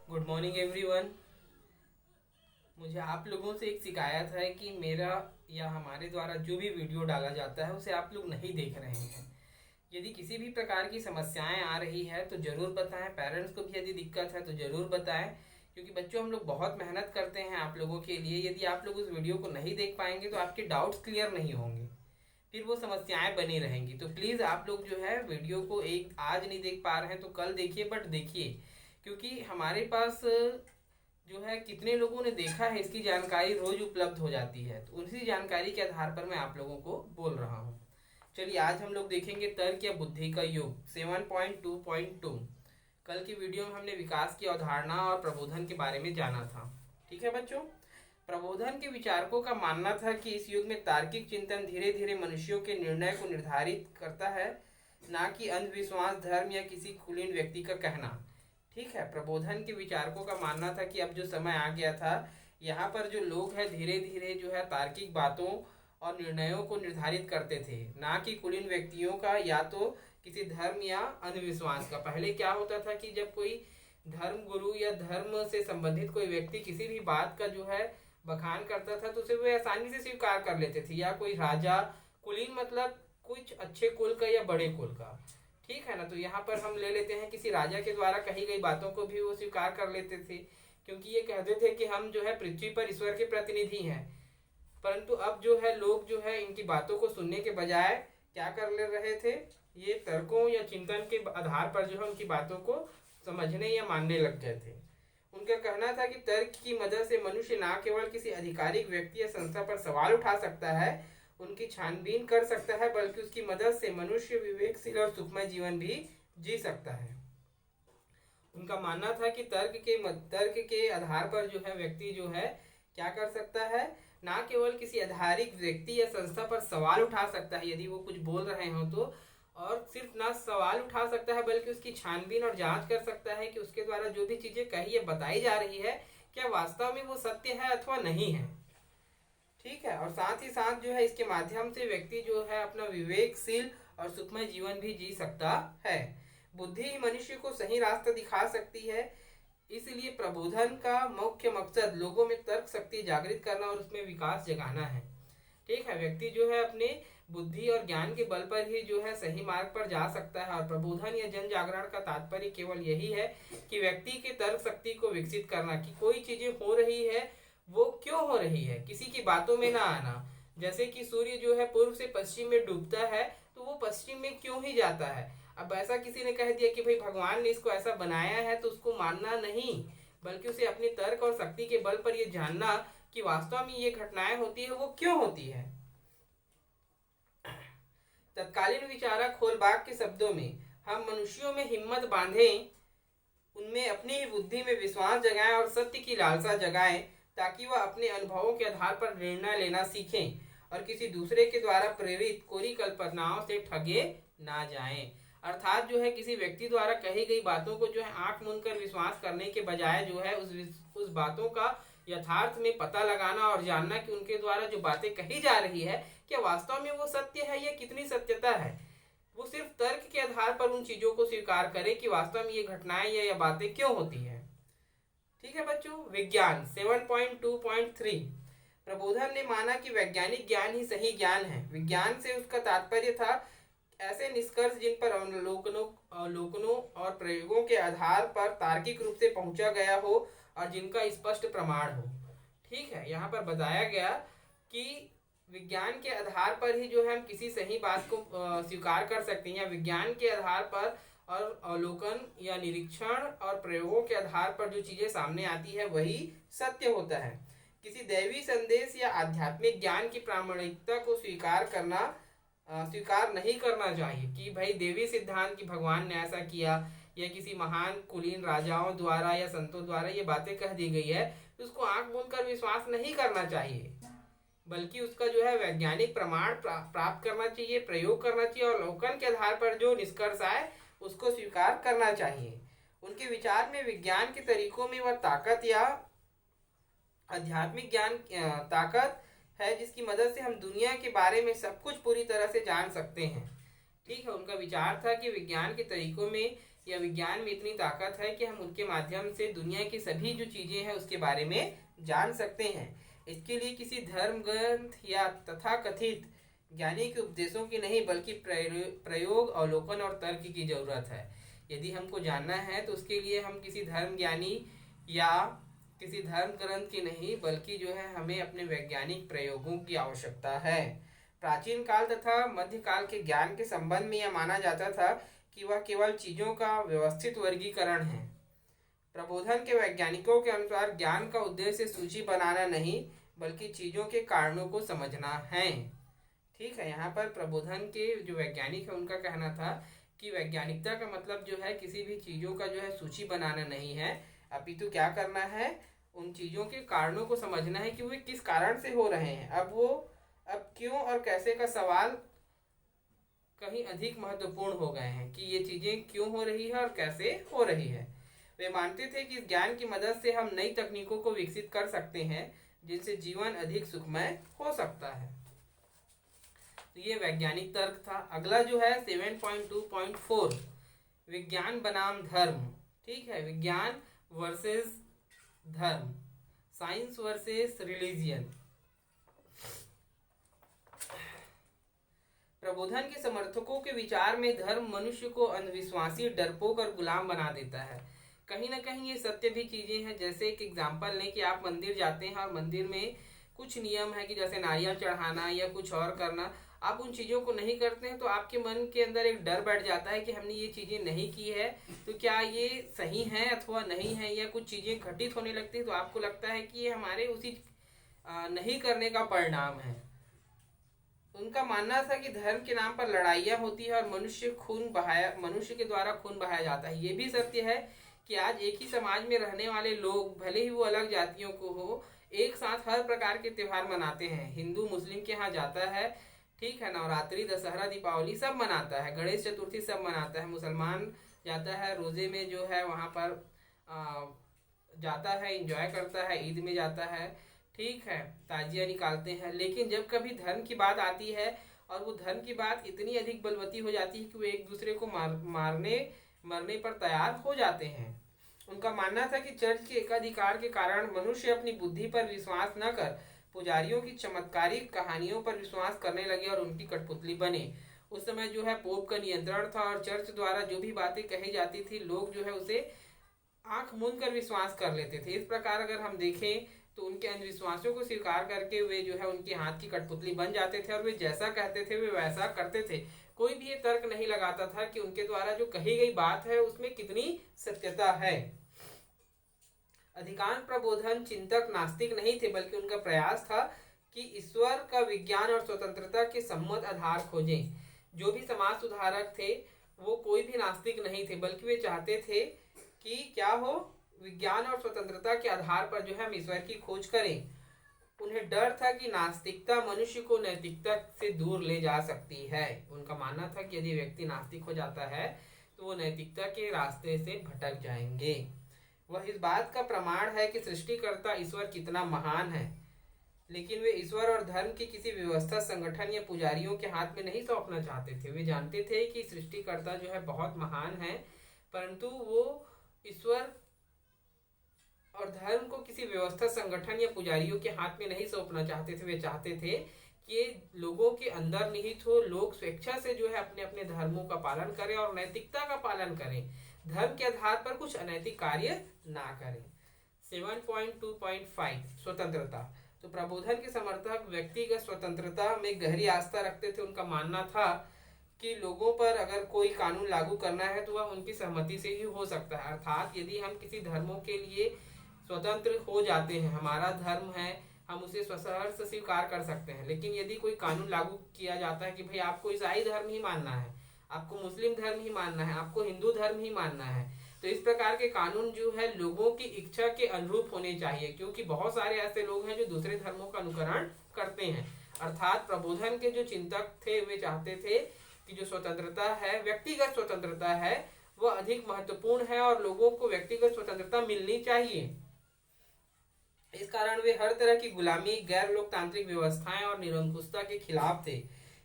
Good morning everyone. मुझे आप लोगों से एक शिकायत है कि मेरा या हमारे द्वारा जो भी वीडियो डाला जाता है उसे आप लोग नहीं देख रहे हैं। यदि किसी भी प्रकार की समस्याएं आ रही है तो ज़रूर बताएं। पेरेंट्स को भी यदि दिक्कत है तो ज़रूर बताएं, क्योंकि बच्चों हम लोग बहुत मेहनत करते हैं आप लोगों के लिए। यदि आप लोग उस वीडियो को नहीं देख पाएंगे तो आपके डाउट्स क्लियर नहीं होंगे, फिर वो समस्याएं बनी रहेंगी। तो प्लीज़ आप लोग जो है वीडियो को एक आज नहीं देख पा रहे हैं तो कल देखिए, बट देखिए, क्योंकि हमारे पास जो है कितने लोगों ने देखा है इसकी जानकारी रोज उपलब्ध हो जाती है। तो उसी जानकारी के आधार पर मैं आप लोगों को बोल रहा हूँ। चलिए आज हम लोग देखेंगे तर्क या बुद्धि का योग 7.2.2। कल की वीडियो में हमने विकास की अवधारणा और प्रबोधन के बारे में जाना था। ठीक है बच्चों, प्रबोधन के विचारकों का मानना था कि इस युग में तार्किक चिंतन धीरे धीरे मनुष्यों के निर्णय को निर्धारित करता है, ना कि अंधविश्वास, धर्म या किसी कुलीन व्यक्ति का कहना। ठीक है, प्रबोधन के विचारकों का मानना था कि अब जो समय आ गया था, यहाँ पर जो लोग हैं धीरे धीरे जो है तार्किक बातों और निर्णयों को निर्धारित करते थे, ना कि कुलीन व्यक्तियों का या तो किसी धर्म या अंधविश्वास का। पहले क्या होता था कि जब कोई धर्म गुरु या धर्म से संबंधित कोई व्यक्ति किसी भी बात का जो है बखान करता था तो उसे वे आसानी से स्वीकार कर लेते थे। या कोई राजा, कुलीन मतलब कुछ अच्छे कुल का या बड़े कुल का, ठीक है ना। तो यहाँ पर हम ले लेते हैं किसी राजा के द्वारा कही गई बातों को भी वो स्वीकार कर लेते थे, क्योंकि ये कहते थे कि हम जो है पृथ्वी पर ईश्वर के प्रतिनिधि हैं। परंतु अब जो है लोग जो है इनकी बातों को सुनने के बजाय क्या कर ले रहे थे, ये तर्कों या चिंतन के आधार पर जो है उनकी बातों को समझने या मानने लग गए थे। उनका कहना था कि तर्क की मदद से मनुष्य न केवल किसी आधिकारिक व्यक्ति या संस्था पर सवाल उठा सकता है, उनकी छानबीन कर सकता है, बल्कि उसकी मदद से मनुष्य विवेकशील और सुखमय जीवन भी जी सकता है। उनका मानना था कि तर्क के आधार पर जो है व्यक्ति जो है क्या कर सकता है, ना केवल किसी आधारिक व्यक्ति या संस्था पर सवाल उठा सकता है यदि वो कुछ बोल रहे हो तो, और सिर्फ ना सवाल उठा सकता है बल्कि उसकी छानबीन और जांच कर सकता है कि उसके द्वारा जो भी चीजें कही या बताई जा रही है क्या वास्तव में वो सत्य है अथवा नहीं है। ठीक है, और साथ ही साथ जो है इसके माध्यम से व्यक्ति जो है अपना विवेकशील और सुखमय जीवन भी जी सकता है। बुद्धि ही मनुष्य को सही रास्ता दिखा सकती है, इसलिए प्रबोधन का मुख्य मकसद लोगों में तर्क शक्ति जागृत करना और उसमें विकास जगाना है। ठीक है, व्यक्ति जो है अपने बुद्धि और ज्ञान के बल पर ही जो है सही मार्ग पर जा सकता है। और प्रबोधन या जन जागरण का तात्पर्य केवल यही है कि व्यक्ति के तर्क शक्ति को विकसित करना, कि कोई चीजें हो रही है वो क्यों हो रही है, किसी की बातों में ना आना। जैसे कि सूर्य जो है पूर्व से पश्चिम में डूबता है तो वो पश्चिम में क्यों ही जाता है। अब ऐसा किसी ने कह दिया कि भाई भगवान ने इसको ऐसा बनाया है तो उसको मानना नहीं, बल्कि उसे अपने तर्क और शक्ति के बल पर ये जानना कि वास्तव में ये घटनाएं होती है वो क्यों होती है। तत्कालीन विचारक होलबाग के शब्दों में, हम मनुष्यों में हिम्मत बांधें, उनमें अपनी ही बुद्धि में विश्वास जगाएं और सत्य की लालसा जगाएं, ताकि वह अपने अनुभवों के आधार पर निर्णय लेना सीखें और किसी दूसरे के द्वारा प्रेरित कोरी कल्पनाओं से ठगे ना जाएं। अर्थात जो है किसी व्यक्ति द्वारा कही गई बातों को जो है आंख मूंद कर विश्वास करने के बजाय जो है उस बातों का यथार्थ में पता लगाना और जानना कि उनके द्वारा जो बातें कही जा रही है क्या वास्तव में वो सत्य है या कितनी सत्यता है। वो सिर्फ तर्क के आधार पर उन चीजों को स्वीकार करे कि वास्तव में ये घटनाएं या बातें क्यों होती है। ठीक है बच्चों, विज्ञान 7.2.3। प्रबोधन ने माना कि वैज्ञानिक ज्ञान ही सही ज्ञान है। विज्ञान से उसका तात्पर्य था ऐसे निष्कर्ष जिन पर अवलोकनों और प्रयोगों के आधार पर तार्किक रूप से पहुंचा गया हो और जिनका स्पष्ट प्रमाण हो। ठीक है, यहाँ पर बताया गया कि विज्ञान के आधार पर ही जो है हम किसी सही बात को स्वीकार कर सकते हैं, या विज्ञान के आधार पर और अवलोकन या निरीक्षण और प्रयोगों के आधार पर जो चीजें सामने आती है वही सत्य होता है। किसी दैवी संदेश या आध्यात्मिक ज्ञान की प्रामाणिकता को स्वीकार नहीं करना चाहिए कि भाई देवी सिद्धांत की भगवान ने ऐसा किया या किसी महान कुलीन राजाओं द्वारा या संतों द्वारा ये बातें कह दी गई है, तो उसको आंख मूंद कर विश्वास नहीं करना चाहिए, बल्कि उसका जो है वैज्ञानिक प्रमाण प्राप्त करना चाहिए, प्रयोग करना चाहिए और अवलोकन के आधार पर जो निष्कर्ष आए उसको स्वीकार करना चाहिए। उनके विचार में विज्ञान के तरीकों में वह ताकत या आध्यात्मिक ज्ञान ताकत है जिसकी मदद से हम दुनिया के बारे में सब कुछ पूरी तरह से जान सकते हैं। ठीक है, उनका विचार था कि विज्ञान के तरीकों में या विज्ञान में इतनी ताकत है कि हम उनके माध्यम से दुनिया की सभी जो चीजें हैं उसके बारे में जान सकते हैं। इसके लिए किसी धर्म ग्रंथ या तथाकथित ज्ञानी के उपदेशों की नहीं बल्कि प्रयोग, अवलोकन और तर्क की जरूरत है। यदि हमको जानना है तो उसके लिए हम किसी धर्म ज्ञानी या किसी धर्म ग्रंथ की नहीं बल्कि जो है हमें अपने वैज्ञानिक प्रयोगों की आवश्यकता है। प्राचीन काल तथा मध्यकाल के ज्ञान के संबंध में यह माना जाता था कि वह केवल चीजों का व्यवस्थित वर्गीकरण है। प्रबोधन के वैज्ञानिकों के अनुसार ज्ञान का उद्देश्य सूची बनाना नहीं बल्कि चीजों के कारणों को समझना है। ठीक है, यहाँ पर प्रबोधन के जो वैज्ञानिक है उनका कहना था कि वैज्ञानिकता का मतलब जो है किसी भी चीजों का जो है सूची बनाना नहीं है, अपितु क्या करना है, उन चीजों के कारणों को समझना है कि वे किस कारण से हो रहे हैं। अब क्यों और कैसे का सवाल कहीं अधिक महत्वपूर्ण हो गए हैं कि ये चीजें क्यों हो रही है और कैसे हो रही है। वे मानते थे कि इस ज्ञान की मदद से हम नई तकनीकों को विकसित कर सकते हैं जिनसे जीवन अधिक सुखमय हो सकता है। तो ये वैज्ञानिक तर्क था। अगला जो है 7.2.4 विज्ञान बनाम धर्म। ठीक है, विज्ञान वर्सेस धर्म, साइंस वर्सेस रिलीजियन। प्रबोधन के समर्थकों के विचार में धर्म मनुष्य को अंधविश्वासी, डरपोक और गुलाम बना देता है। कहीं ना कहीं ये सत्य भी चीजें हैं। जैसे एक एग्जाम्पल लें कि आप मंदिर जाते हैं और मंदिर में कुछ नियम है कि जैसे नारियल चढ़ाना या कुछ और करना, आप उन चीज़ों को नहीं करते हैं तो आपके मन के अंदर एक डर बैठ जाता है कि हमने ये चीज़ें नहीं की है तो क्या ये सही है अथवा नहीं है, या कुछ चीज़ें घटित होने लगती है तो आपको लगता है कि ये हमारे उसी नहीं करने का परिणाम है। उनका मानना था कि धर्म के नाम पर लड़ाइयाँ होती है और मनुष्य के द्वारा खून बहाया जाता है। ये भी सत्य है कि आज एक ही समाज में रहने वाले लोग भले ही वो अलग जातियों को हो, एक साथ हर प्रकार के त्योहार मनाते हैं। हिंदू मुस्लिम के यहाँ जाता है, ठीक है, नवरात्रि, दशहरा, दीपावली सब मनाता है, गणेश चतुर्थी सब मनाता है। मुसलमान जाता है रोजे में जो है वहाँ पर जाता है, एंजॉय करता है, ईद में जाता है, ठीक है, ताजिया निकालते हैं। लेकिन जब कभी धर्म की बात आती है और वो धर्म की बात इतनी अधिक बलवती हो जाती है कि वो एक दूसरे को मरने पर तैयार हो जाते हैं। उनका मानना था कि चर्च के एकाधिकार के कारण मनुष्य अपनी बुद्धि पर विश्वास न कर पुजारियों की चमत्कारिक कहानियों पर विश्वास करने लगे और उनकी कठपुतली बने। उस समय जो है पोप का नियंत्रण था और चर्च द्वारा जो भी बातें कही जाती थी लोग जो है उसे आंख मूंद कर विश्वास कर लेते थे। इस प्रकार अगर हम देखें तो उनके अंधविश्वासों को स्वीकार करके वे जो है उनके हाथ की कठपुतली बन जाते थे और वे जैसा कहते थे वे वैसा करते थे। कोई भी ये तर्क नहीं लगाता था कि उनके द्वारा जो कही गई बात है उसमें कितनी सत्यता है। अधिकांश प्रबोधन चिंतक नास्तिक नहीं थे बल्कि उनका प्रयास था कि ईश्वर का विज्ञान और स्वतंत्रता के सम्मत आधार खोजें। जो भी समाज सुधारक थे वो कोई भी नास्तिक नहीं थे बल्कि वे चाहते थे कि क्या हो, विज्ञान और स्वतंत्रता के आधार पर जो है हम ईश्वर की खोज करें। उन्हें डर था कि नास्तिकता मनुष्य को नैतिकता से दूर ले जा सकती है। उनका मानना था कि यदि व्यक्ति नास्तिक हो जाता है तो वो नैतिकता के रास्ते से भटक जाएंगे। वह इस बात का प्रमाण है कि सृष्टिकर्ता ईश्वर कितना महान है, लेकिन वे ईश्वर और धर्म की किसी व्यवस्था, संगठन या पुजारियों के हाथ में नहीं सौंपना चाहते थे। वे जानते थे कि सृष्टिकर्ता जो है बहुत महान है, परंतु वो ईश्वर और धर्म को किसी व्यवस्था, संगठन या पुजारियों के हाथ में नहीं सौंपना चाहते थे। वे चाहते थे कि लोगों के अंदर निहित हो, लोग स्वेच्छा से जो है अपने अपने धर्मों का पालन करें और नैतिकता का पालन करें, धर्म के आधार पर कुछ अनैतिक कार्य ना करें। 7.2.5 स्वतंत्रता। तो प्रबोधन के समर्थक व्यक्तिगत स्वतंत्रता में गहरी आस्था रखते थे। उनका मानना था कि लोगों पर अगर कोई कानून लागू करना है तो वह उनकी सहमति से ही हो सकता है। अर्थात यदि हम किसी धर्मों के लिए स्वतंत्र हो जाते हैं, हमारा धर्म है, हम उसे स्वसहर्ष स्वीकार कर सकते हैं। लेकिन यदि कोई कानून लागू किया जाता है कि भाई आपको ईसाई धर्म ही मानना है, आपको मुस्लिम धर्म ही मानना है, आपको हिंदू धर्म ही मानना है, तो इस प्रकार के कानून जो है लोगों की इच्छा के अनुरूप होने चाहिए, क्योंकि बहुत सारे ऐसे लोग हैं जो दूसरे धर्मों का अनुकरण करते हैं। अर्थात प्रबोधन के जो चिंतक थे वे चाहते थे कि जो स्वतंत्रता है, व्यक्तिगत स्वतंत्रता है, वह अधिक महत्वपूर्ण है और लोगों को व्यक्तिगत स्वतंत्रता मिलनी चाहिए। इस कारण वे हर तरह की गुलामी, गैर लोकतांत्रिक व्यवस्थाएं और निरंकुशता के खिलाफ थे।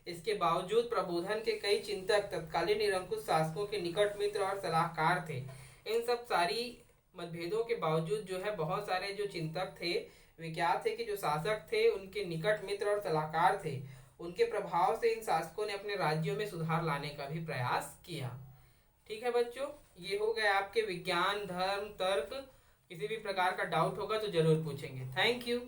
इसके बावजूद प्रबोधन के कई चिंतक तत्कालीन निरंकुश शासकों के निकट मित्र और सलाहकार थे। इन सब सारी मतभेदों के बावजूद जो है बहुत सारे जो चिंतक थे वे क्या थे कि जो शासक थे उनके निकट मित्र और सलाहकार थे। उनके प्रभाव से इन शासकों ने अपने राज्यों में सुधार लाने का भी प्रयास किया। ठीक है बच्चों, ये हो गया आपके विज्ञान, धर्म, तर्क। किसी भी प्रकार का डाउट होगा तो जरूर पूछेंगे। Thank you.